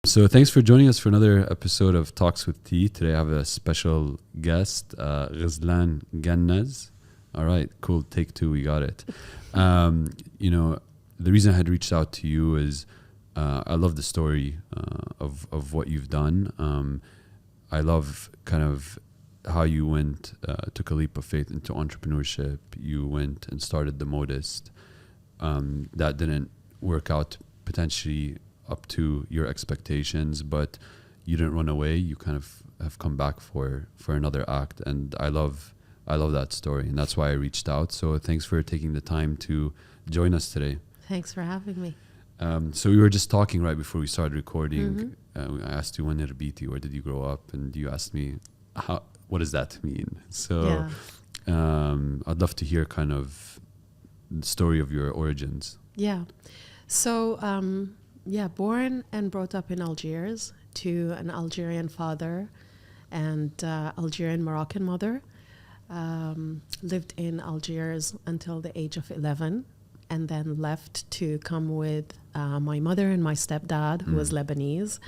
So thanks for joining us for another episode of Talks with T. Today I have a special guest, Ghizlan Guenez. All right, cool. Take two, we got it. The reason I had reached out to you is I love the story of what you've done. I love kind of how you took a leap of faith into entrepreneurship. You went and started The Modist. That didn't work out potentially up to your expectations, but you didn't run away. You kind of have come back for another act, and I love that story, and that's why I reached out. So thanks for taking the time to join us today. Thanks for having me. So we were just talking right before we started recording. I asked you, when where did you grow up? And you asked me, what does that mean? So I'd love to hear kind of the story of your origins. Yeah. So, born and brought up in Algiers to an Algerian father and Algerian Moroccan mother. Lived in Algiers until the age of 11, and then left to come with my mother and my stepdad, who was Lebanese,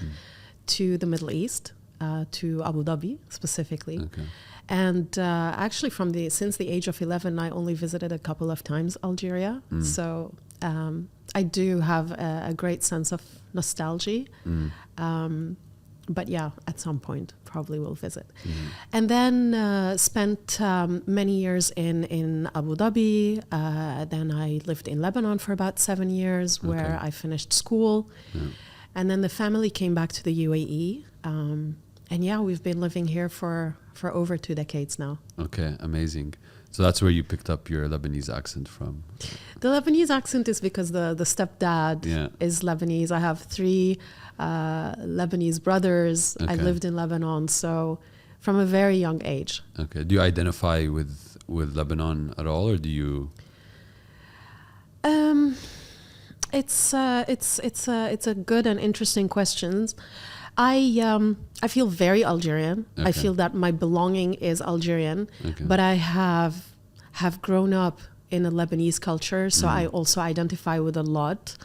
to the Middle East, to Abu Dhabi specifically. Okay. And actually since the age of 11, I only visited a couple of times Algeria. So I do have a great sense of nostalgia. But yeah, at some point probably will visit. And then spent many years in Abu Dhabi. Then I lived in Lebanon for about 7 years, where I finished school. And then the family came back to the UAE. And yeah, we've been living here for over 2 decades now. Okay, amazing. So that's where you picked up your Lebanese accent from? The Lebanese accent is because the stepdad is Lebanese. I have 3 Lebanese brothers. I lived in Lebanon, so from a very young age. Okay. Do you identify with Lebanon at all, or do you? It's a good and interesting question. I feel very Algerian. Okay. I feel that my belonging is Algerian, but I have grown up in a Lebanese culture, so I also identify with a lot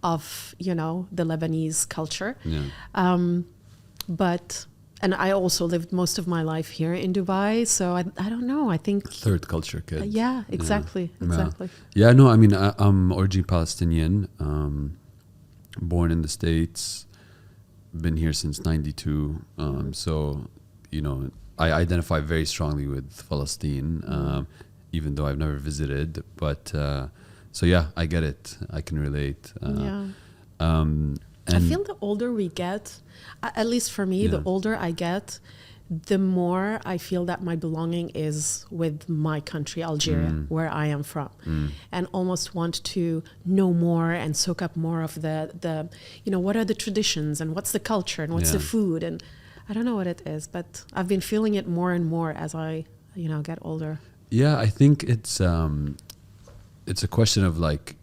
of the Lebanese culture. And I also lived most of my life here in Dubai, so I don't know. I think third culture kid. Yeah, exactly. Yeah, no, I mean I'm originally Palestinian, born in the States. Been here since 92, so I identify very strongly with Palestine, even though I've never visited. But so yeah, I get it. I can relate. I feel the older we get, at least for me, the older I get, the more I feel that my belonging is with my country, Algeria, where I am from, and almost want to know more and soak up more of the what are the traditions and what's the culture and what's the food, and I don't know what it is, but I've been feeling it more and more as I get older. Yeah, I think it's a question of like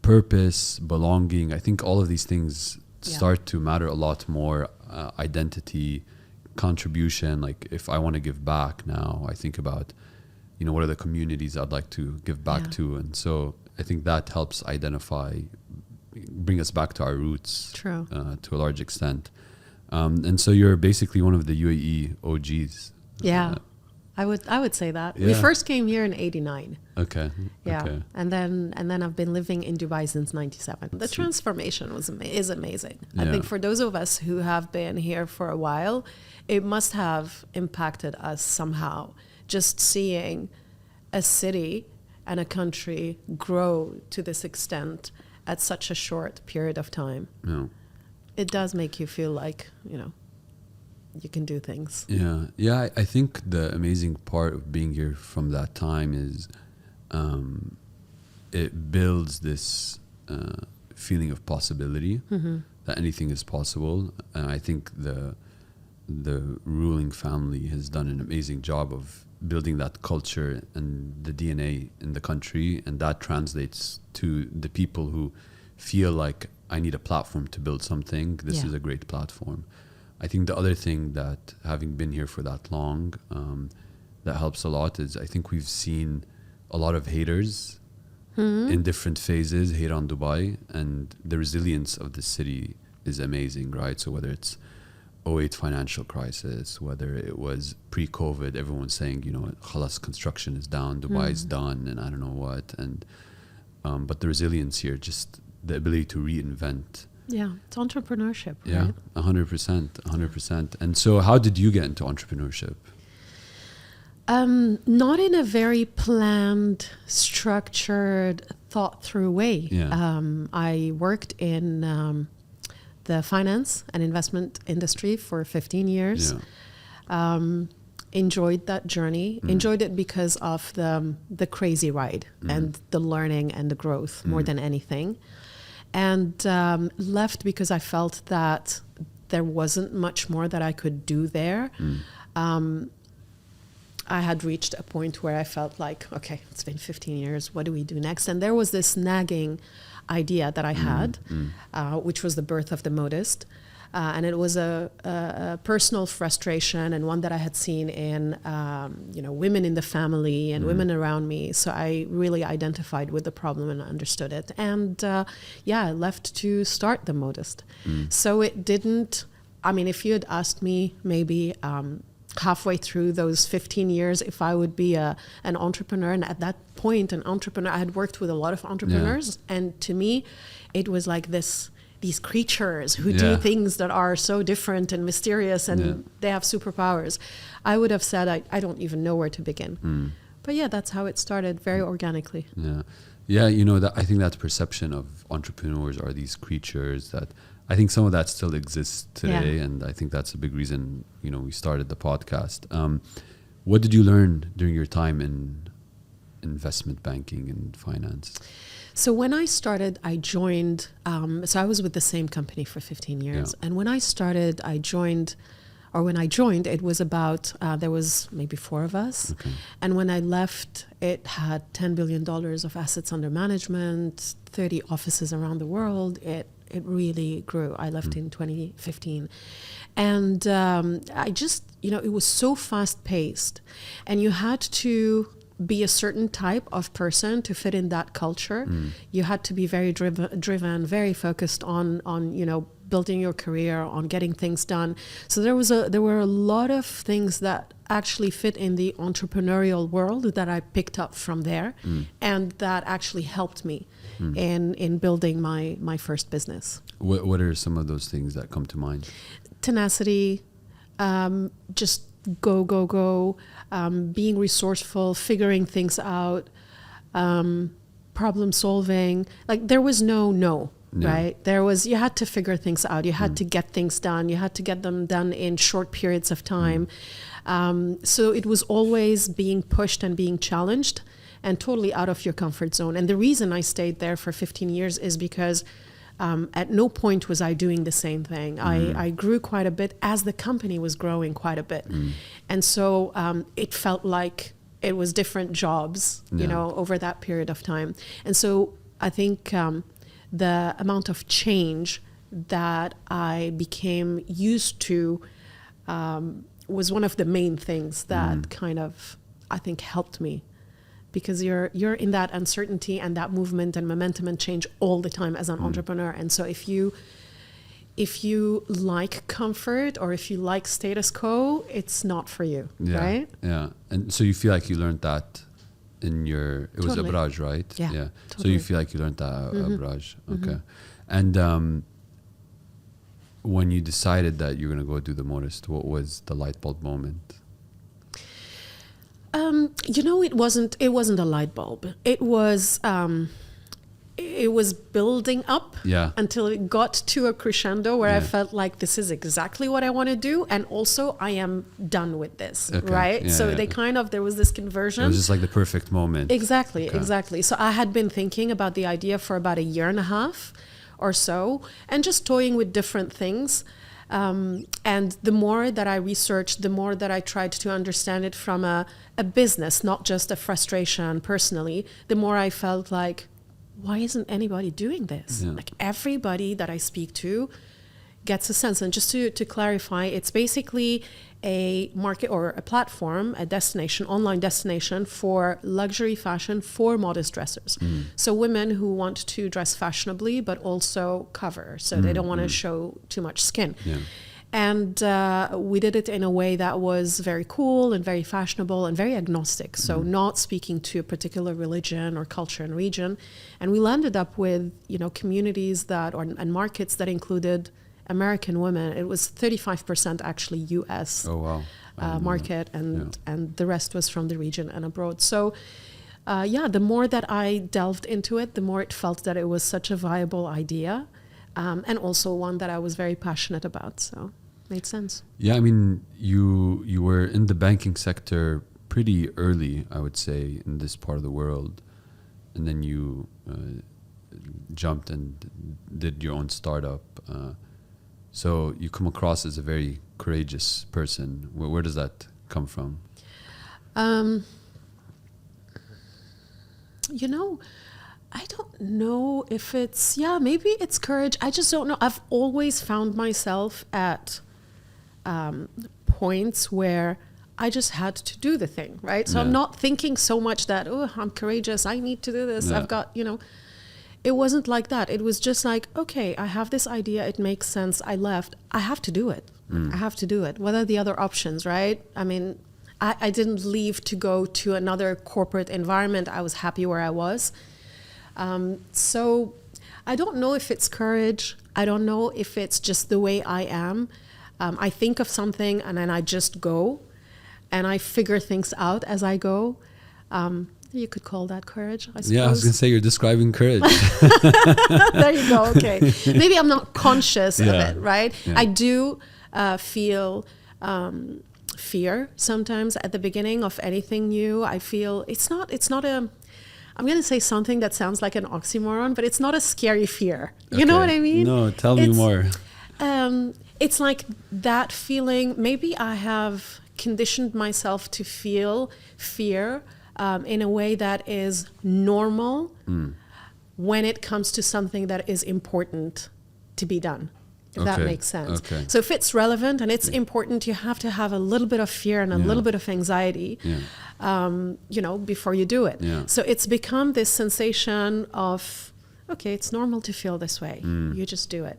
purpose, belonging. I think all of these things start to matter a lot more. Identity, contribution. Like if I want to give back now, I think about what are the communities I'd like to give back to, and so I think that helps bring us back to our roots. True. To a large extent. And so you're basically one of the UAE OGs. I would say that. We first came here in 89. Okay. Yeah. Okay. And then I've been living in Dubai since 97. The transformation is amazing. I think for those of us who have been here for a while, it must have impacted us somehow. Just seeing a city and a country grow to this extent at such a short period of time. Yeah. It does make you feel like, you can do things. Yeah. I think the amazing part of being here from that time is it builds this feeling of possibility, that anything is possible. And I think the ruling family has done an amazing job of building that culture and the DNA in the country, and that translates to the people who feel like I need a platform to build something. This is a great platform. I think the other thing that, having been here for that long, that helps a lot is I think we've seen a lot of haters in different phases hate on Dubai, and the resilience of the city is amazing, right? So whether it's '08 financial crisis, whether it was pre-COVID, everyone's saying, you know, khalas, construction is down, Dubai is done, and I don't know what. And but the resilience here, just the ability to reinvent. Yeah, it's entrepreneurship, Yeah, right? 100%, 100%. And so how did you get into entrepreneurship? Not in a very planned, structured, thought-through way. Yeah. I worked in the finance and investment industry for 15 years. Yeah. Enjoyed that journey. Enjoyed it because of the crazy ride and the learning and the growth more than anything. And left because I felt that there wasn't much more that I could do there. I had reached a point where I felt like, okay, it's been 15 years. What do we do next? And there was this nagging idea that I had, which was the birth of the Modist. And it was a personal frustration and one that I had seen in, you know, women in the family and women around me. So I really identified with the problem and understood it. And yeah, I left to start the Modist. So it didn't, I mean, if you had asked me maybe halfway through those 15 years if I would be an entrepreneur, and at that point an entrepreneur, I had worked with a lot of entrepreneurs, and to me it was like these creatures who do things that are so different and mysterious, and they have superpowers. I would have said I don't even know where to begin. But yeah, that's how it started, very organically. Yeah, you know, that I think that perception of entrepreneurs are these creatures that I think some of that still exists today, and I think that's a big reason, you know, we started the podcast. What did you learn during your time in investment banking and finance? So when I started, I joined, so I was with the same company for 15 years. And when I started, when I joined, it was about, there was maybe 4 of us. Okay. And when I left, it had $10 billion of assets under management, 30 offices around the world. It really grew. I left in 2015. And I just, you know, it was so fast paced. And you had to be a certain type of person to fit in that culture. You had to be very driven, very focused on, you know, building your career, on getting things done. So there were a lot of things that actually fit in the entrepreneurial world that I picked up from there, and that actually helped me in building my first business. What are some of those things that come to mind? Tenacity, just go, being resourceful, figuring things out, problem solving. Like there was no. Right? You had to figure things out. You had to get things done. You had to get them done in short periods of time. So it was always being pushed and being challenged and totally out of your comfort zone. And the reason I stayed there for 15 years is because at no point was I doing the same thing. I grew quite a bit as the company was growing quite a bit. And so it felt like it was different jobs, you know, over that period of time. And so I think the amount of change that I became used to was one of the main things that kind of, I think, helped me. Because you're in that uncertainty and that movement and momentum and change all the time as an entrepreneur. And so if you like comfort or if you like status quo, it's not for you, right? Yeah. And so you feel like you learned that in your, it was Totally. Abraj, right? Yeah. So you feel like you learned that at Abraj. Okay. And when you decided that you're going to go do the Modist, what was the light bulb moment? You know, it wasn't a light bulb. It was building up until it got to a crescendo where I felt like this is exactly what I want to do, and also I am done with this, right? So there was this conversion. It was just like the perfect moment. Exactly. So I had been thinking about the idea for about a year and a half or so, and just toying with different things. And the more that I researched, the more that I tried to understand it from a business, not just a frustration personally, the more I felt like, why isn't anybody doing this? Like everybody that I speak to gets a sense. And just to clarify, it's basically a market or a platform, a destination, online destination for luxury fashion for modest dressers. So women who want to dress fashionably, but also cover. So they don't want to show too much skin. Yeah. And we did it in a way that was very cool and very fashionable and very agnostic. So not speaking to a particular religion or culture and region. And we landed up with, communities and markets that included American women. It was 35% actually US market, and the rest was from the region and abroad. So the more that I delved into it, the more it felt that it was such a viable idea. And also one that I was very passionate about, so made sense. Yeah, I mean, you were in the banking sector pretty early, I would say, in this part of the world, and then you jumped and did your own startup. So you come across as a very courageous person. Where does that come from? I don't know if it's, maybe it's courage. I just don't know. I've always found myself at points where I just had to do the thing, right? So I'm not thinking so much that, I'm courageous, I need to do this. I've got, it wasn't like that. It was just like, okay, I have this idea. It makes sense. I left. I have to do it. I have to do it. What are the other options, right? I mean, I didn't leave to go to another corporate environment. I was happy where I was. So I don't know if it's courage. I don't know if it's just the way I am. I think of something and then I just go and I figure things out as I go. You could call that courage, I suppose. Yeah, I was going to say you're describing courage. There you go. Okay. Maybe I'm not conscious of it, right? Yeah. I do feel fear sometimes at the beginning of anything new. I feel it's not a, I'm going to say something that sounds like an oxymoron, but it's not a scary fear. You know what I mean? No, tell me more. It's like that feeling. Maybe I have conditioned myself to feel fear in a way that is normal when it comes to something that is important to be done. If that makes sense. Okay. So if it's relevant and it's important, you have to have a little bit of fear and a little bit of anxiety, before you do it. Yeah. So it's become this sensation of, okay, it's normal to feel this way. You just do it.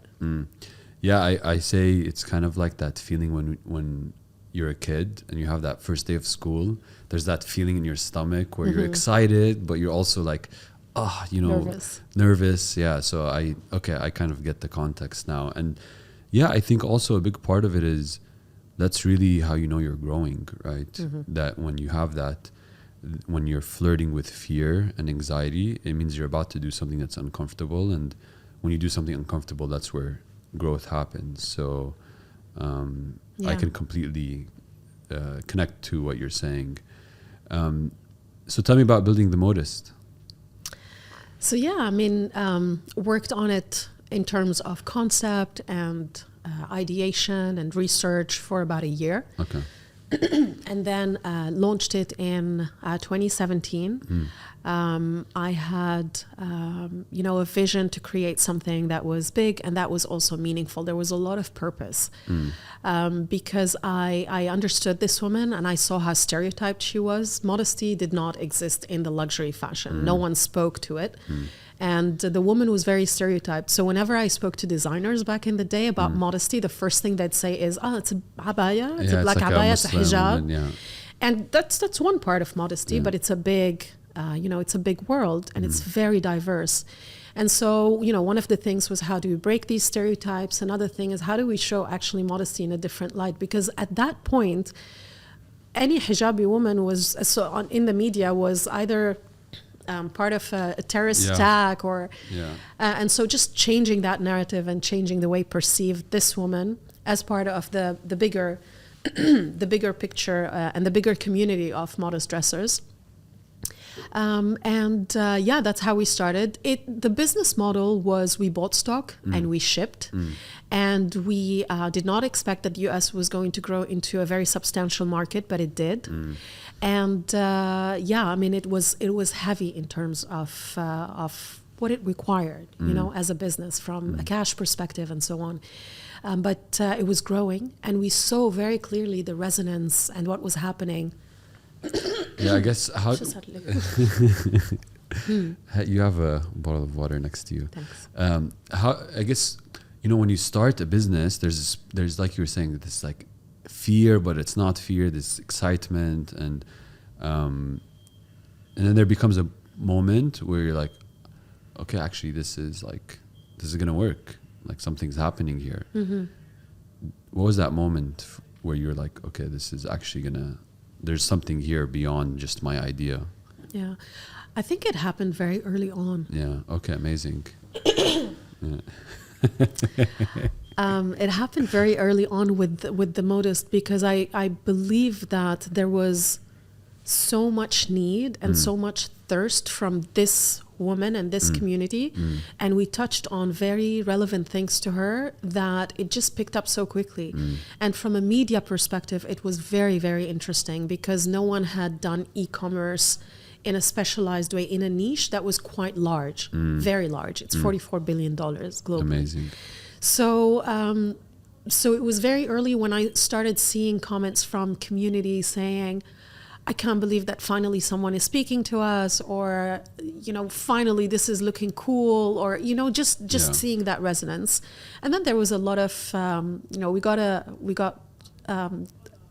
Yeah, I say it's kind of like that feeling when you're a kid and you have that first day of school. There's that feeling in your stomach where you're excited, but you're also like, nervous. Yeah. So I kind of get the context now. And yeah, I think also a big part of it is that's really how you know you're growing, right? That when you have that, when you're flirting with fear and anxiety, it means you're about to do something that's uncomfortable. And when you do something uncomfortable, that's where growth happens. So I can completely connect to what you're saying. So tell me about building The Modist. So worked on it in terms of concept and ideation and research for about a year. Okay. And then launched it in 2017. I had, a vision to create something that was big and that was also meaningful. There was a lot of purpose because I understood this woman and I saw how stereotyped she was. Modesty did not exist in the luxury fashion. No one spoke to it. And the woman was very stereotyped. So whenever I spoke to designers back in the day about modesty, the first thing they'd say is, it's a abaya, it's a black abaya, it's a hijab. Woman, and that's one part of modesty, but it's a big, it's a big world and it's very diverse. And so, one of the things was how do we break these stereotypes? Another thing is how do we show actually modesty in a different light? Because at that point, any hijabi woman was, in the media, was either part of a terrorist attack or and so just changing that narrative and changing the way perceived this woman as part of the bigger the bigger picture and the bigger community of modest dressers. That's how we started. The business model was we bought stock and we shipped, and we did not expect that the US was going to grow into a very substantial market, but it did. And it was heavy in terms of what it required, as a business from a cash perspective and so on. But it was growing, and we saw very clearly the resonance and what was happening. Yeah, I guess how Just had a you have a bottle of water next to you. Thanks. How I guess when you start a business, there's like you were saying, this like fear, but it's not fear. This excitement, and then there becomes a moment where you're like, okay, actually, this is gonna work. Like something's happening here. Mm-hmm. What was that moment where you're like, okay, this is actually there's something here beyond just my idea? Yeah, I think it happened very early on. Yeah. Okay. Amazing. Yeah. It happened very early on with the Modist, because I believe that there was so much need and so much thirst from this woman and this community, and we touched on very relevant things to her that it just picked up so quickly. And from a media perspective, it was very, very interesting, because no one had done e-commerce in a specialized way, in a niche that was quite large, very large. It's $44 billion globally. Amazing. So it was very early when I started seeing comments from community saying, I can't believe that finally someone is speaking to us, or, finally this is looking cool, or, just seeing that resonance. And then there was a lot of,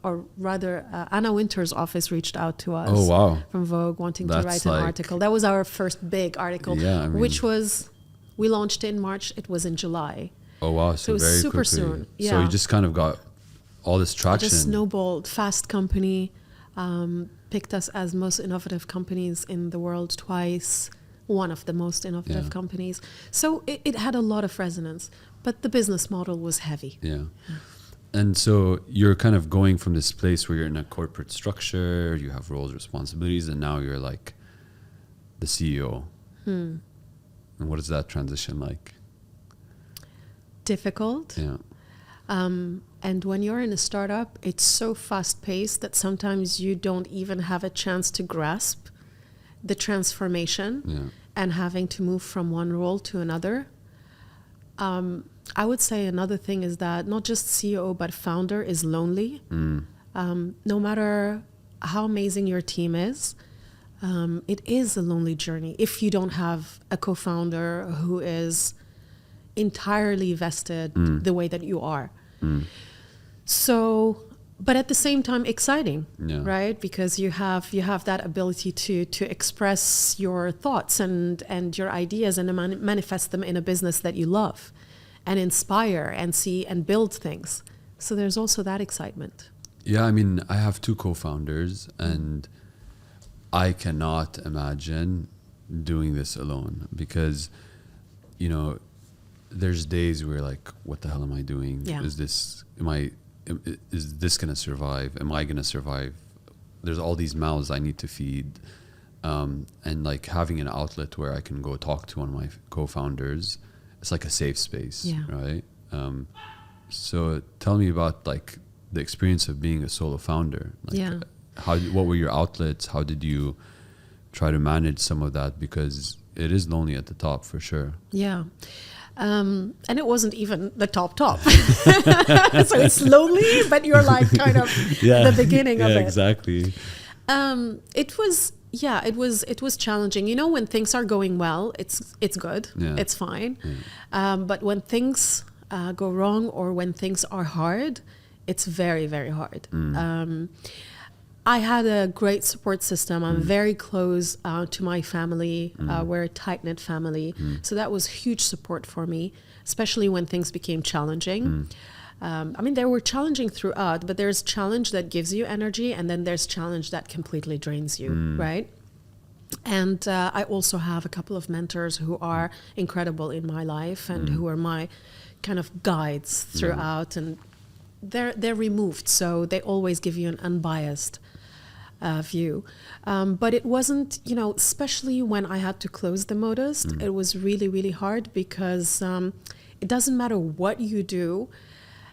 or rather, Anna Wintour's office reached out to us. Oh, wow. From Vogue, wanting That's to write an article. That was our first big article, which was, we launched in March, it was in July. Oh, wow. So it was very super quickly. soon. Yeah. So you just kind of got all this traction. It just snowballed. Fast Company picked us as most innovative companies in the world twice, one of the most innovative companies. So it had a lot of resonance, but the business model was heavy. Yeah. And so you're kind of going from this place where you're in a corporate structure, you have roles, responsibilities, and now you're like the CEO. And what is that transition like? Difficult. Yeah. And when you're in a startup, it's so fast-paced that sometimes you don't even have a chance to grasp the transformation and having to move from one role to another. I would say another thing is that not just CEO, but founder is lonely. No matter how amazing your team is, it is a lonely journey if you don't have a co-founder who is entirely vested the way that you are. So, but at the same time, exciting, right? Because you have that ability to express your thoughts and your ideas and manifest them in a business that you love, and inspire and see and build things. So there's also that excitement. Yeah, I mean, I have two co-founders, and I cannot imagine doing this alone, because, there's days where like, what the hell am I doing? Yeah. Is this going to survive? Am I going to survive? There's all these mouths I need to feed. And like having an outlet where I can go talk to one of my co-founders, it's like a safe space, right? So tell me about like the experience of being a solo founder. Like, what were your outlets? How did you try to manage some of that? Because it is lonely at the top for sure. Yeah. And it wasn't even the top. So it's lonely, but you're like kind of the beginning of it. Exactly. It was challenging. When things are going well, it's good. Yeah. It's fine. Yeah. But when things go wrong, or when things are hard, it's very, very hard. I had a great support system. I'm very close to my family. We're a tight-knit family. So that was huge support for me, especially when things became challenging. They were challenging throughout, but there's challenge that gives you energy, and then there's challenge that completely drains you, right? And I also have a couple of mentors who are incredible in my life and who are my kind of guides throughout. And they're removed, so they always give you an unbiased view. But it wasn't, especially when I had to close the Modist, it was really, really hard, because it doesn't matter what you do.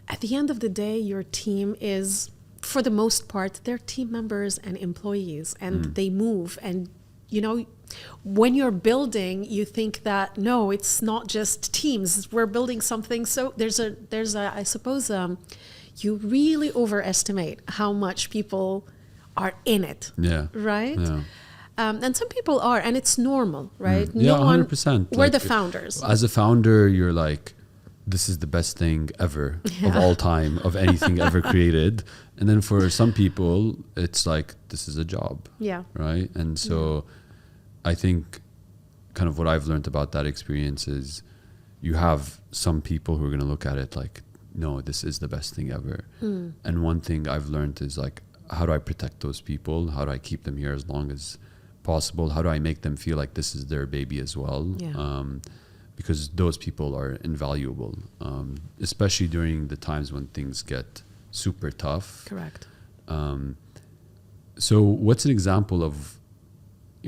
At the end of the day, your team is, for the most part, they're team members and employees, and they move, and when you're building, you think that no, it's not just teams. We're building something. So there's a I suppose you really overestimate how much people are in it. Yeah. Right. Yeah. And some people are, and it's normal, right? Yeah, 100%. We're the founders. As a founder, you're like, this is the best thing ever of all time, of anything ever created. And then for some people, it's like, this is a job. Yeah. Right. And so I think kind of what I've learned about that experience is you have some people who are going to look at it like, no, this is the best thing ever. And one thing I've learned is like, how do I protect those people? How do I keep them here as long as possible? How do I make them feel like this is their baby as well? Yeah. Because those people are invaluable, especially during the times when things get super tough. Correct. So what's an example of,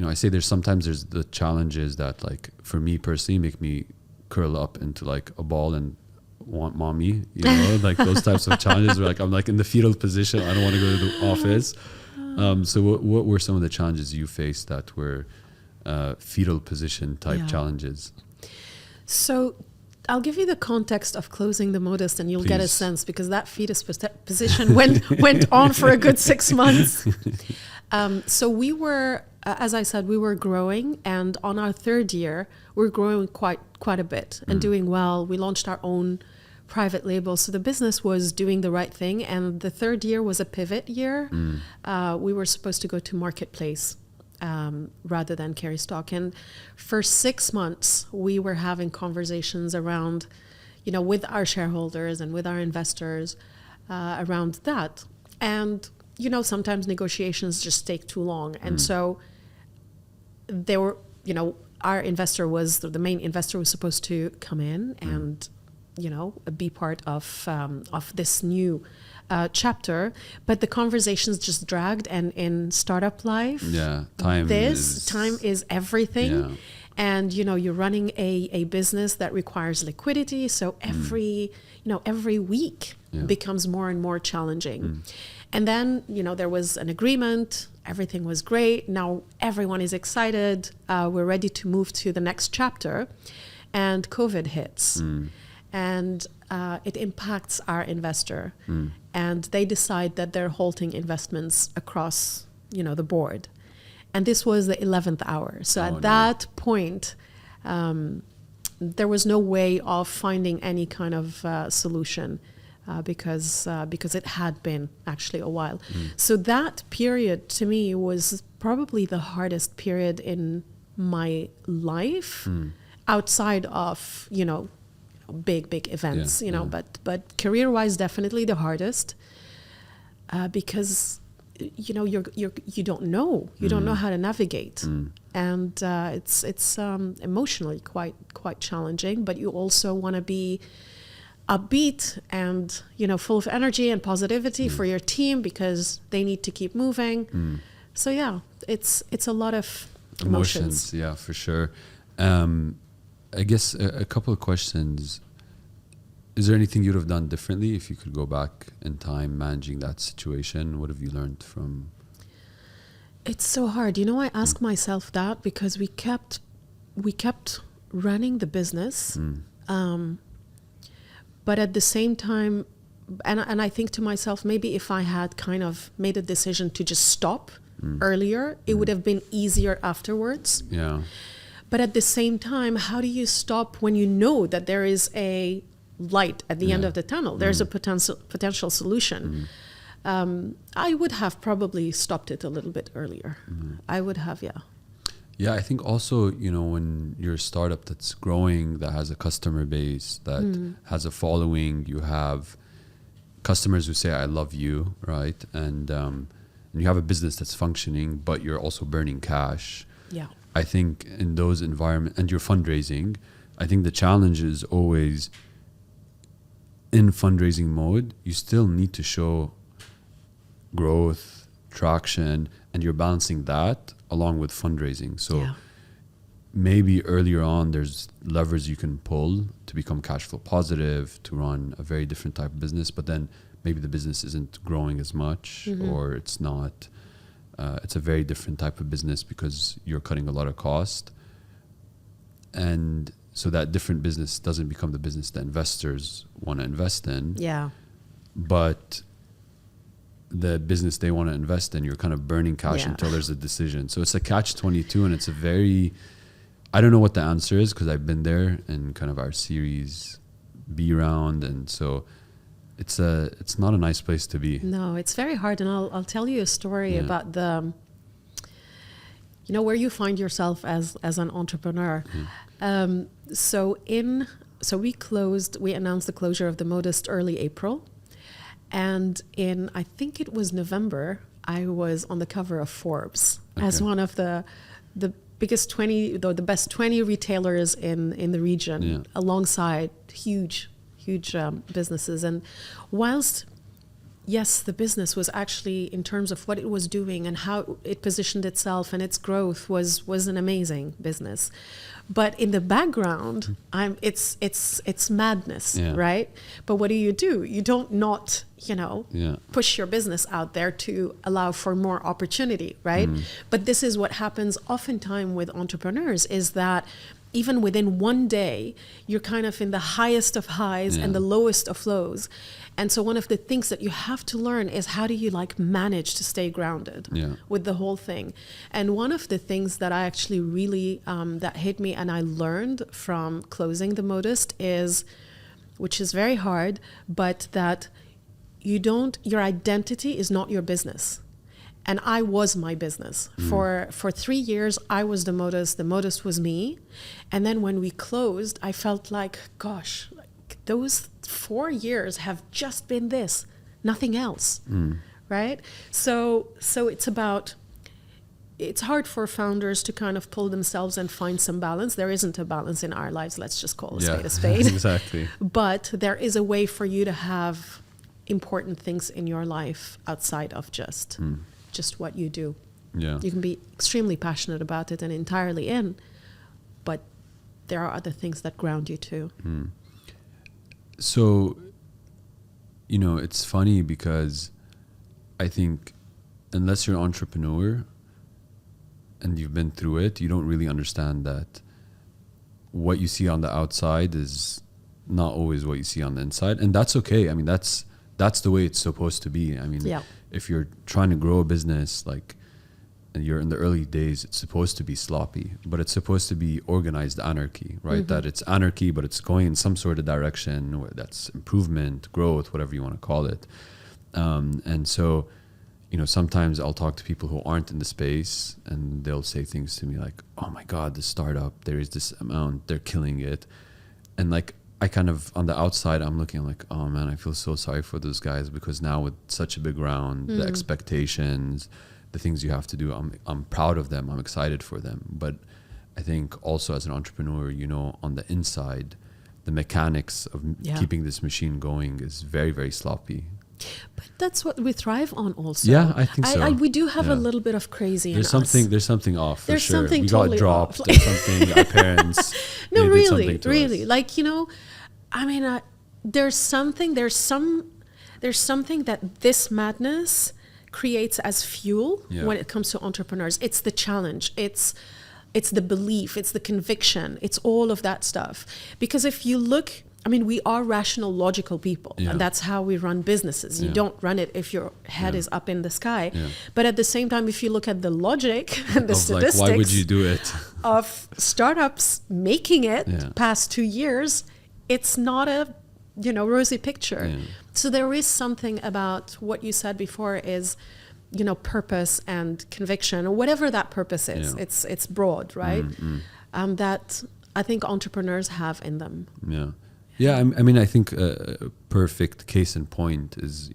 I say there's the challenges that like for me personally make me curl up into like a ball and want mommy, like those types of challenges where like I'm like in the fetal position, I don't want to go to the office. So what were some of the challenges you faced that were fetal position type challenges? So I'll give you the context of closing the Modist, and you'll get a sense, because that fetus position went on for a good 6 months. So we were, as I said, we were growing, and on our third year, we're growing quite a bit and doing well. We launched our own private label, so the business was doing the right thing. And the third year was a pivot year. We were supposed to go to marketplace rather than carry stock. And for 6 months, we were having conversations around, with our shareholders and with our investors around that. And, sometimes negotiations just take too long. And so they were, our investor was, the main investor was supposed to come in and, be part of this new chapter, but the conversations just dragged. And in startup life, time is everything. Yeah. And you're running a business that requires liquidity, so every week becomes more and more challenging. And then there was an agreement, everything was great, now everyone is excited, we're ready to move to the next chapter, and COVID hits. And it impacts our investor, and they decide that they're halting investments across, the board. And this was the 11th hour. So that point, there was no way of finding any kind of solution because it had been actually a while. So that period to me was probably the hardest period in my life, outside of, big events, but career-wise, definitely the hardest, because you don't know how to navigate, and it's emotionally quite challenging. But you also want to be upbeat and full of energy and positivity for your team, because they need to keep moving. So it's a lot of emotions. Yeah, for sure. I guess a couple of questions. Is there anything you'd have done differently if you could go back in time managing that situation? What have you learned from? It's so hard. I ask myself that because we kept running the business. But at the same time, and I think to myself, maybe if I had kind of made a decision to just stop earlier, it would have been easier afterwards. Yeah. But at the same time, how do you stop when you know that there is a light at the end of the tunnel? There's a potential solution. I would have probably stopped it a little bit earlier. I would have, Yeah, I think also, when you're a startup that's growing, that has a customer base, that has a following, you have customers who say, I love you, right? And you have a business that's functioning, but you're also burning cash. Yeah. I think in those environments, and you're fundraising, I think the challenge is always in fundraising mode, you still need to show growth, traction, and you're balancing that along with fundraising. So maybe earlier on, there's levers you can pull to become cash flow positive, to run a very different type of business, but then maybe the business isn't growing as much, or it's not It's a very different type of business because you're cutting a lot of cost. And so that different business doesn't become the business that investors want to invest in. Yeah. But the business they want to invest in, you're kind of burning cash until there's a decision. So it's a catch-22, and it's a very, I don't know what the answer is because I've been there in kind of our Series B round, and so it's not a nice place to be. No, it's very hard, and I'll tell you a story about the, where you find yourself as an entrepreneur. So we announced the closure of the Modist early April. And in, I think it was November, I was on the cover of Forbes as one of the biggest 20, the best 20 retailers in the region, alongside huge businesses. And whilst, yes, the business was actually, in terms of what it was doing and how it positioned itself and its growth, was an amazing business. But in the background, it's madness, right? But what do? You don't not, push your business out there to allow for more opportunity, right? But this is what happens oftentimes with entrepreneurs, is that even within one day, you're kind of in the highest of highs and the lowest of lows. And so one of the things that you have to learn is, how do you manage to stay grounded with the whole thing? And one of the things that I actually really, that hit me and I learned from closing the Modist is, which is very hard, but that your identity is not your business. And I was my business. For 3 years, I was the Modist was me. And then when we closed, I felt like, gosh, those 4 years have just been this, nothing else, right? So it's hard for founders to kind of pull themselves and find some balance. There isn't a balance in our lives. Let's just call a spade a spade. Exactly. But there is a way for you to have important things in your life outside of just what you do. Yeah. You can be extremely passionate about it and entirely in, but there are other things that ground you too. So, it's funny because I think unless you're an entrepreneur and you've been through it, you don't really understand that what you see on the outside is not always what you see on the inside. And that's okay. I mean, that's the way it's supposed to be. I mean, if you're trying to grow a business, and you're in the early days, it's supposed to be sloppy, but it's supposed to be organized anarchy, right? That it's anarchy, but it's going in some sort of direction that's improvement, growth, whatever you want to call it. And so, sometimes I'll talk to people who aren't in the space, and they'll say things to me like, oh my God, this startup, there is this amount, they're killing it. And I kind of, on the outside, I'm looking like, oh man, I feel so sorry for those guys, because now with such a big round, the expectations, the things you have to do, I'm proud of them. I'm excited for them. But I think also as an entrepreneur, on the inside, the mechanics of keeping this machine going is very, very sloppy. But that's what we thrive on also. Yeah, I think so. We do have a little bit of crazy in us. There's something off for there's sure. Something we totally got dropped. off. There's something, our parents, no, they really, did something to really. us. There's something that this madness creates as fuel when it comes to entrepreneurs. It's the challenge. It's the belief. It's the conviction. It's all of that stuff. Because if you look, we are rational, logical people, and that's how we run businesses. You don't run it if your head is up in the sky. But at the same time, if you look at the logic and the statistics, why would you do it? of startups making it past 2 years, it's not a rosy picture. So there is something about what you said before is, purpose and conviction, or whatever that purpose is. It's broad, right? That I think entrepreneurs have in them. I think a perfect case in point is,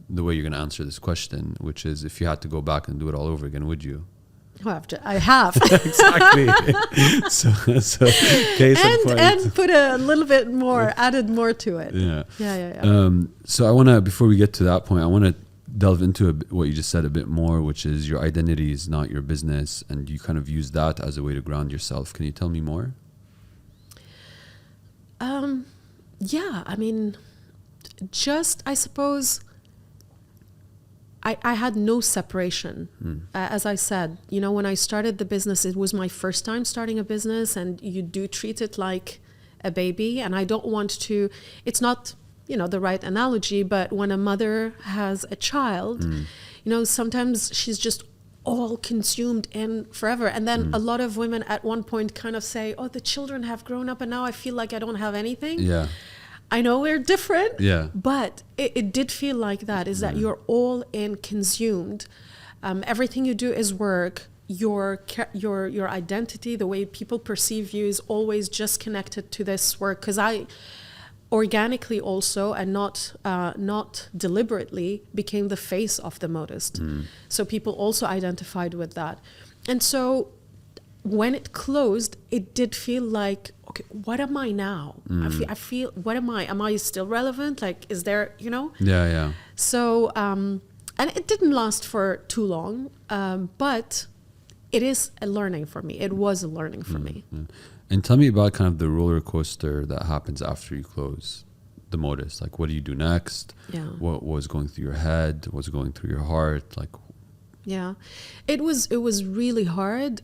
the way you're going to answer this question, which is, if you had to go back and do it all over again, would you? I have. Exactly. so case in point. And put a little bit more, added more to it. Yeah. So I want to, before we get to that point, I want to delve into what you just said a bit more, which is your identity is not your business, and you kind of use that as a way to ground yourself. Can you tell me more? I suppose I had no separation. As I said, you know, when I started the business, it was my first time starting a business, and you do treat it like a baby. And I don't want to, it's not, you know, the right analogy, but when a mother has a child, you know, sometimes she's just all consumed in forever. And then a lot of women at one point kind of say, oh, the children have grown up and now I feel like I don't have anything. Yeah. I know we're different, Yeah. but it did feel like that, is that you're all in consumed. Everything you do is work. Your identity, the way people perceive you, is always just connected to this work. Because I organically also, and not deliberately, became the face of The Modist. So people also identified with that. And so when it closed, it did feel like, okay, what am I now? I feel, what am I? Am I still relevant? Like, is there, you know? Yeah. So, and it didn't last for too long, but it is a learning for me. It was a learning for me. And tell me about kind of the roller coaster that happens after you close The Modist. Like, what do you do next? Yeah. What was going through your head? What was going through your heart? Like, yeah, it was really hard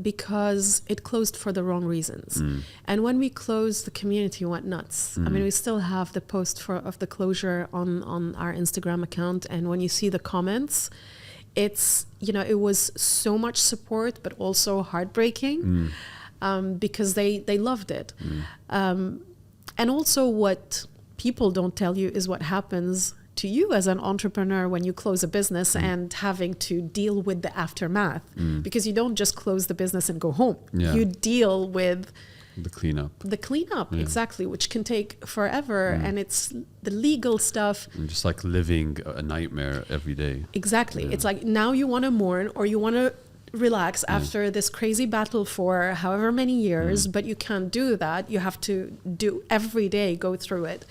because it closed for the wrong reasons. And when we closed, the community went nuts. I mean, we still have the post of the closure on our Instagram account. And when you see the comments, it's, you know, it was so much support, but also heartbreaking because they loved it. And also what people don't tell you is what happens to you as an entrepreneur when you close a business and having to deal with the aftermath, because you don't just close the business and go home. You deal with the cleanup. Exactly, which can take forever. And it's the legal stuff. And just like living a nightmare every day. Exactly. It's like now you want to mourn or you want to relax after this crazy battle for however many years, but you can't do that. You have to do every day, go through it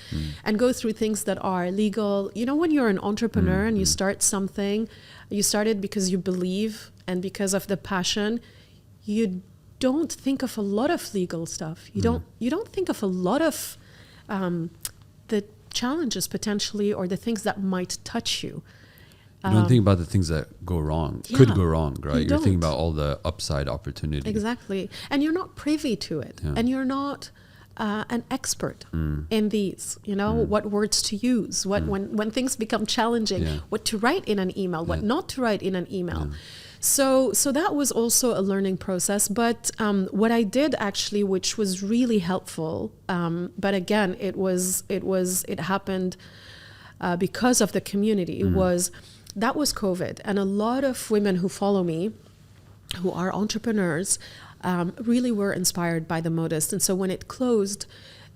and go through things that are legal. You know, when you're an entrepreneur and you start something, you start it because you believe and because of the passion. You don't think of a lot of legal stuff. You don't think of a lot of the challenges potentially, or the things that might touch you. You don't think about the things that go wrong, could go wrong, right? You're thinking about all the upside opportunity. Exactly. And you're not privy to it. And you're not an expert in these, you know, what words to use, when things become challenging, what to write in an email, what not to write in an email. So that was also a learning process. But what I did actually, which was really helpful, but again, it happened because of the community, that was COVID. And a lot of women who follow me, who are entrepreneurs, really were inspired by The Modist. And so when it closed,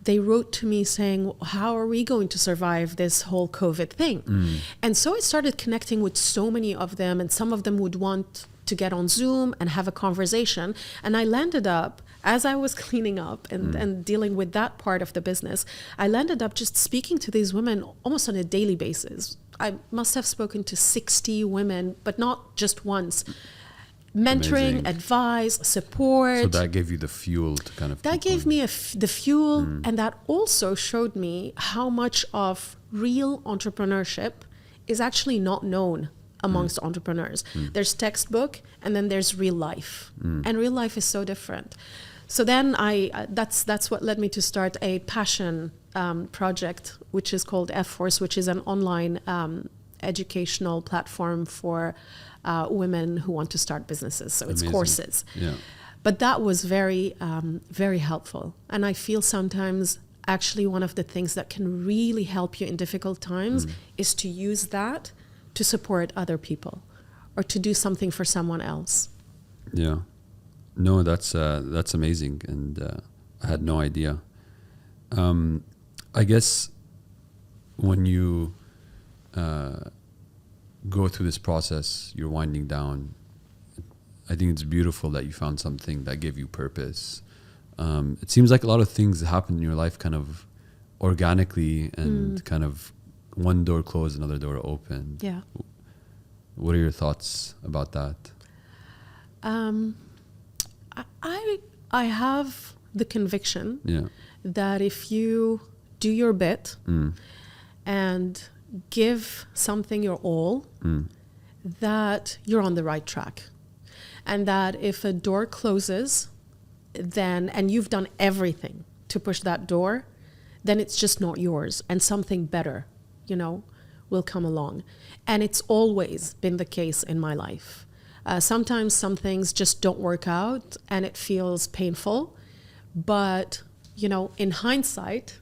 they wrote to me saying, how are we going to survive this whole COVID thing? And so I started connecting with so many of them, and some of them would want to get on Zoom and have a conversation. And I landed up, as I was cleaning up and dealing with that part of the business, I landed up just speaking to these women almost on a daily basis. I must have spoken to 60 women, but not just once. Mentoring, advice, support. So that gave you the fuel to kind of... That gave me the fuel, and that also showed me how much of real entrepreneurship is actually not known amongst entrepreneurs. There's textbook, and then there's real life. And real life is so different. So then that's what led me to start a passion project, which is called F-Force, which is an online educational platform for women who want to start businesses. So it's courses. But that was very, very helpful. And I feel sometimes actually one of the things that can really help you in difficult times is to use that to support other people or to do something for someone else. Yeah. No, that's amazing. And I had no idea. I guess when you go through this process, you're winding down. I think it's beautiful that you found something that gave you purpose. It seems like a lot of things happen in your life kind of organically and kind of one door closed, another door opened. Yeah. What are your thoughts about that? I have the conviction that if you do your bit and give something your all, that you're on the right track. And that if a door closes, and you've done everything to push that door, then it's just not yours, and something better, will come along. And it's always been the case in my life. Sometimes some things just don't work out and it feels painful, but in hindsight,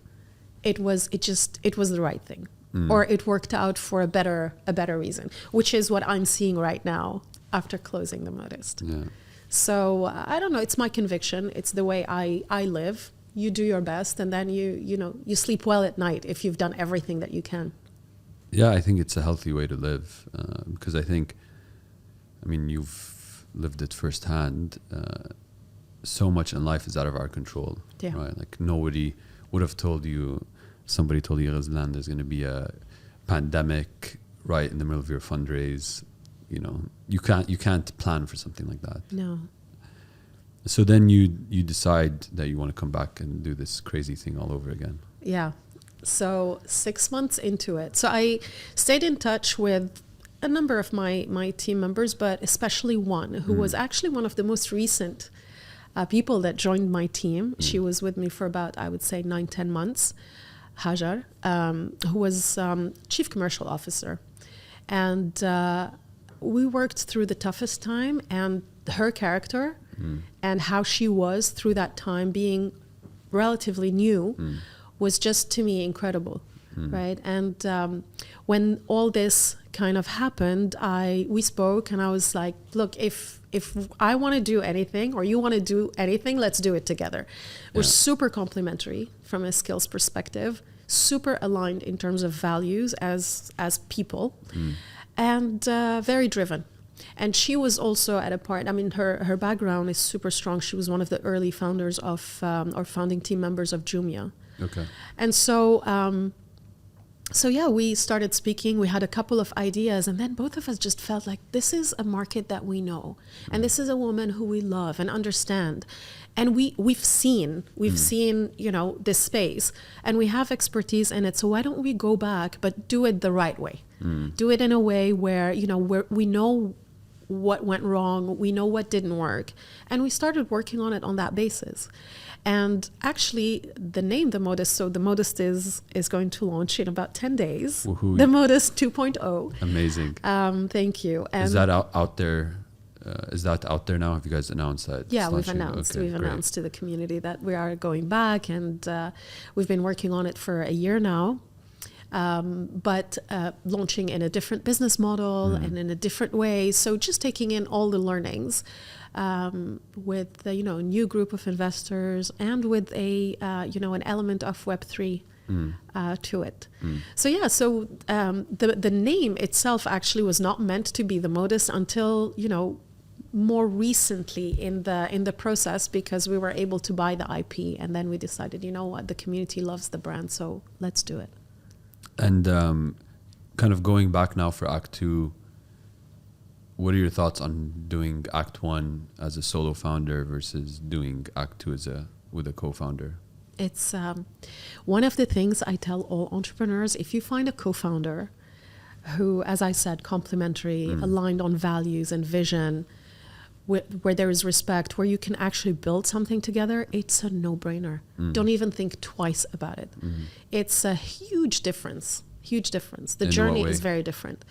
it was the right thing, or it worked out for a better reason, which is what I'm seeing right now after closing The Modist. Yeah. So I don't know. It's my conviction. It's the way I live. You do your best, and then you sleep well at night if you've done everything that you can. Yeah, I think it's a healthy way to live, because you've lived it firsthand. So much in life is out of our control, right? Like nobody would have told you. Somebody told you, Ghizlan, there's going to be a pandemic right in the middle of your fundraise. You can't plan for something like that. No. So then you decide that you want to come back and do this crazy thing all over again. Yeah. So 6 months into it. So I stayed in touch with a number of my team members, but especially one who was actually one of the most recent people that joined my team. She was with me for about, I would say, 9-10 months. Hajar, who was Chief Commercial Officer. And we worked through the toughest time, and her character and how she was through that time, being relatively new, was just, to me, incredible, right? And when all this kind of happened, we spoke, and I was like, look, if I want to do anything or you want to do anything, let's do it together. We're super complementary from a skills perspective, super aligned in terms of values as people, and very driven. And she was also at a part, her background is super strong. She was one of the early founders of, or founding team members of Jumia. Okay. And so yeah, we started speaking. We had a couple of ideas, and then both of us just felt like this is a market that we know, and this is a woman who we love and understand, and we've seen this space, and we have expertise in it. So why don't we go back, but do it the right way? Do it in a way where we know what went wrong, we know what didn't work, and we started working on it on that basis. And actually, the name The Modist, so The Modist is going to launch in about 10 days. Woohoo. The Modist 2.0. Amazing. Thank you. And is that out there? Is that out there now? Have you guys announced that? Yeah, we've announced. Okay, we've announced to the community that we are going back, and we've been working on it for a year now. But launching in a different business model and in a different way. So just taking in all the learnings with a new group of investors, and with an element of Web3 to it. So yeah, the name itself actually was not meant to be The Modist until more recently in the process, because we were able to buy the IP, and then we decided, the community loves the brand, so let's do it. And kind of going back now for Act 2, what are your thoughts on doing Act 1 as a solo founder versus doing Act 2 with a co-founder? It's one of the things I tell all entrepreneurs: if you find a co-founder who, as I said, complementary, aligned on values and vision, where there is respect, where you can actually build something together, it's a no-brainer. Don't even think twice about it. It's a huge difference. The journey is very different.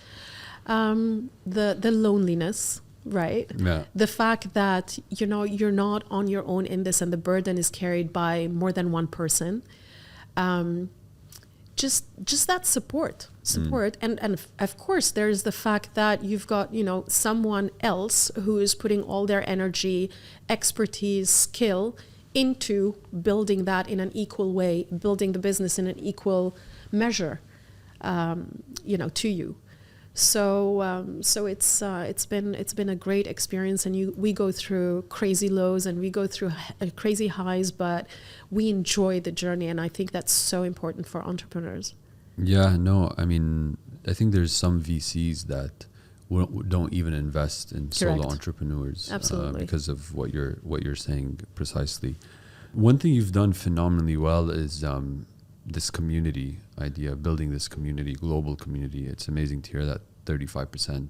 The loneliness, right? Yeah. The fact that you're not on your own in this, and the burden is carried by more than one person. Just that support, and of course there's the fact that you've got someone else who is putting all their energy, expertise, skill into building that in an equal way, building the business in an equal measure, to you. So it's been a great experience, and we go through crazy lows and we go through crazy highs, but we enjoy the journey, and I think that's so important for entrepreneurs. Yeah, no, I think there's some VCs that don't even invest in solo entrepreneurs. Absolutely. Because of what you're saying precisely. One thing you've done phenomenally well is this community idea, building this community, global community. It's amazing to hear that 35%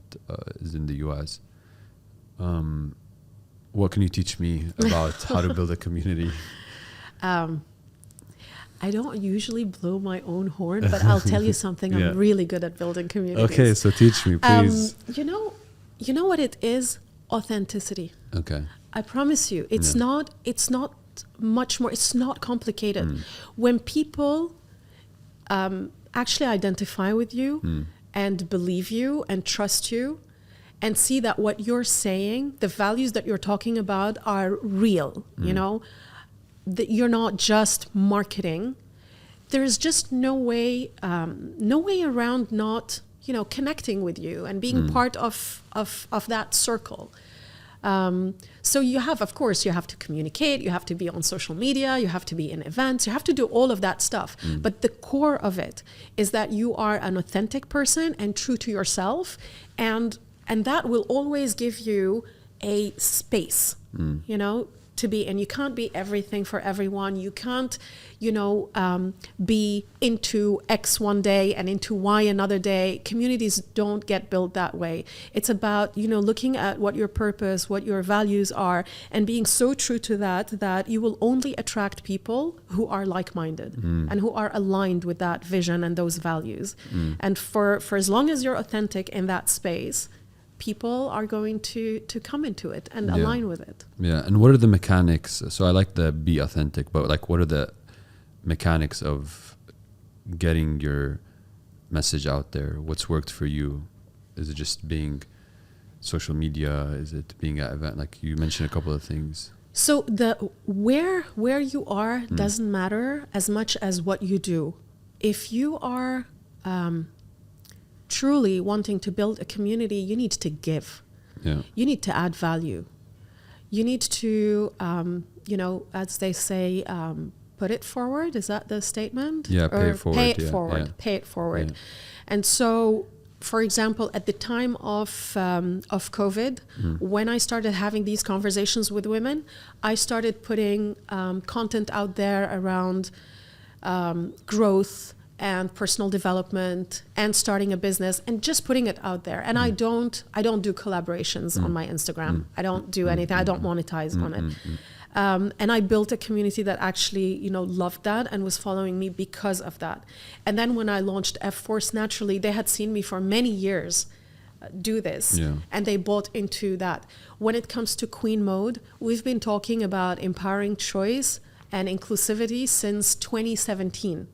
is in the US. What can you teach me about how to build a community? I don't usually blow my own horn, but I'll tell you something. Yeah. I'm really good at building communities. Okay, so teach me, please. You know what it is? Authenticity. Okay. I promise you, it's not much more, it's not complicated. When people actually identify with you and believe you and trust you and see that what you're saying, the values that you're talking about are real, you know, that you're not just marketing, there's just no way around not, you know, connecting with you and being part of that circle. So you have, of course, you have to communicate, you have to be on social media, you have to be in events, you have to do all of that stuff. But the core of it is that you are an authentic person and true to yourself. And that will always give you a space, you know, to be, and you can't be everything for everyone. You can't, you know, be into X one day and into Y another day. Communities don't get built that way. It's about, you know, looking at what your purpose, what your values are, and being so true to that you will only attract people who are like-minded and who are aligned with that vision and those values. And for as long as you're authentic in that space, people are going to come into it and align with it. Yeah. And what are the mechanics? So I like the be authentic, but like, what are the mechanics of getting your message out there? What's worked for you? Is it just being social media? Is it being at event? Like you mentioned a couple of things. So the where you are doesn't matter as much as what you do. If you are truly wanting to build a community, you need to give. Yeah. You need to add value. You need to, you know, as they say, put it forward. Is that the statement? Yeah, pay it forward. Pay it forward. Pay it forward. Yeah. And so, for example, at the time of COVID, when I started having these conversations with women, I started putting content out there around growth and personal development and starting a business and just putting it out there. And I don't do collaborations on my Instagram. I don't do anything. I don't monetize on it. And I built a community that actually, you know, loved that and was following me because of that. And then when I launched F-Force, naturally, they had seen me for many years do this, and they bought into that. When it comes to Queen Mode, we've been talking about empowering choice and inclusivity since 2017.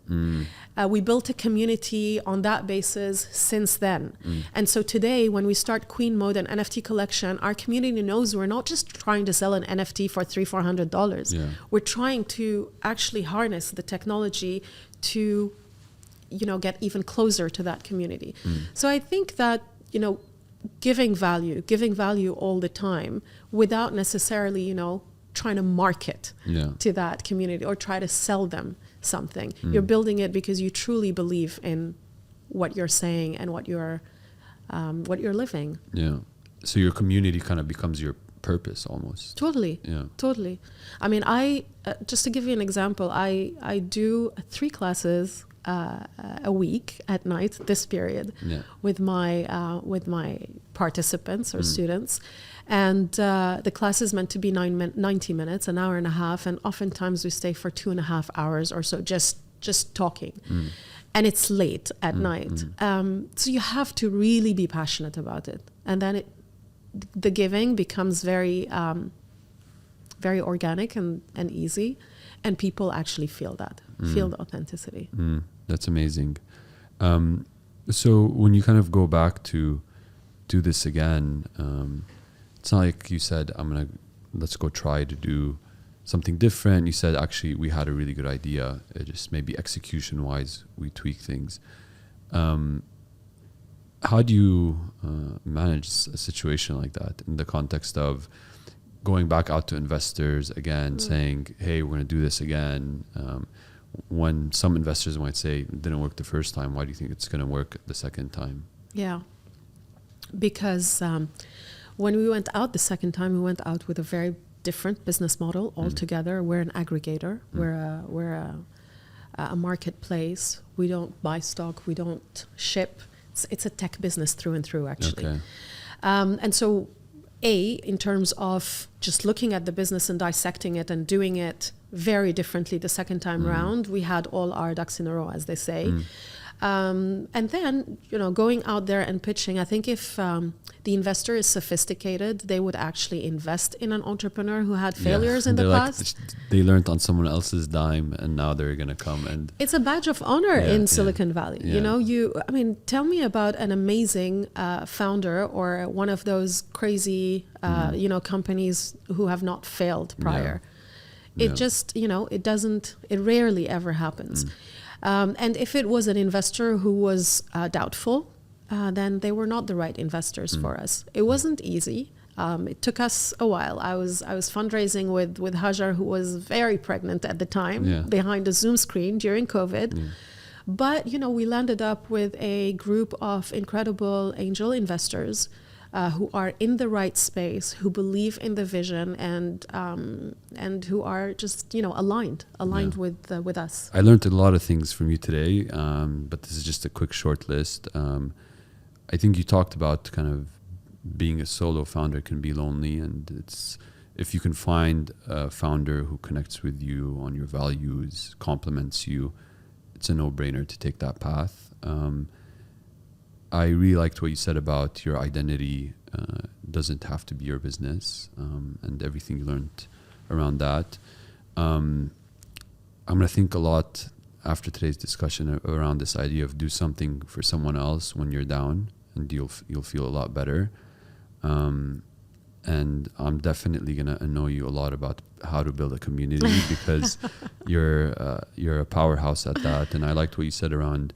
We built a community on that basis since then. And so today, when we start Queen Mode and NFT collection, our community knows we're not just trying to sell an NFT for $300-400. We're trying to actually harness the technology to, you know, get even closer to that community. So I think that, you know, giving value all the time without necessarily, you know, trying to market to that community or try to sell them something. You're building it because you truly believe in what you're saying and what you're living. Yeah. So your community kind of becomes your purpose almost. Totally. Yeah. Totally. I mean, I just to give you an example, I do 3 classes a week at night this period with my participants or students. And the class is meant to be 90 minutes, an hour and a half, and oftentimes we stay for 2.5 hours or so just talking. And it's late at night. So you have to really be passionate about it. And then the giving becomes very very organic and easy, and people actually feel feel the authenticity. That's amazing. So when you kind of go back to do this again, it's not like you said, let's go try to do something different. You said, actually, we had a really good idea. It just maybe execution-wise, we tweak things. How do you manage a situation like that in the context of going back out to investors again, saying, hey, we're going to do this again? When some investors might say, it didn't work the first time, why do you think it's going to work the second time? Yeah, because when we went out the second time, we went out with a very different business model altogether. We're an aggregator. We're a marketplace. We don't buy stock. We don't ship. it's a tech business through and through, actually. Okay. And so, in terms of just looking at the business and dissecting it and doing it very differently the second time round, we had all our ducks in a row, as they say. And then, going out there and pitching, I think if the investor is sophisticated, they would actually invest in an entrepreneur who had failures in the past. They learned on someone else's dime, and now they're going to come and... It's a badge of honor in Silicon Valley. Yeah. Tell me about an amazing founder or one of those crazy, companies who have not failed prior. It just, it rarely ever happens. And if it was an investor who was doubtful, then they were not the right investors for us. It wasn't easy. It took us a while. I was fundraising with Hajar, who was very pregnant at the time, behind a Zoom screen during COVID. But, we landed up with a group of incredible angel investors who are in the right space, who believe in the vision, and who are just aligned with us. I learned a lot of things from you today, but this is just a quick short list. I think you talked about kind of being a solo founder can be lonely, and it's if you can find a founder who connects with you on your values, complements you, it's a no-brainer to take that path. I really liked what you said about your identity doesn't have to be your business, and everything you learned around that. I'm going to think a lot after today's discussion around this idea of do something for someone else when you're down, and you'll feel a lot better. And I'm definitely going to annoy you a lot about how to build a community because you're a powerhouse at that. And I liked what you said around,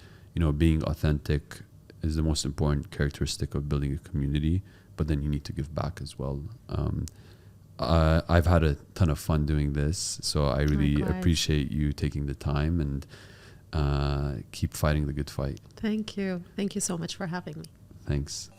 being authentic is the most important characteristic of building a community, but then you need to give back as well. I've had a ton of fun doing this, so I really appreciate you taking the time and keep fighting the good fight. Thank you. Thank you so much for having me. Thanks.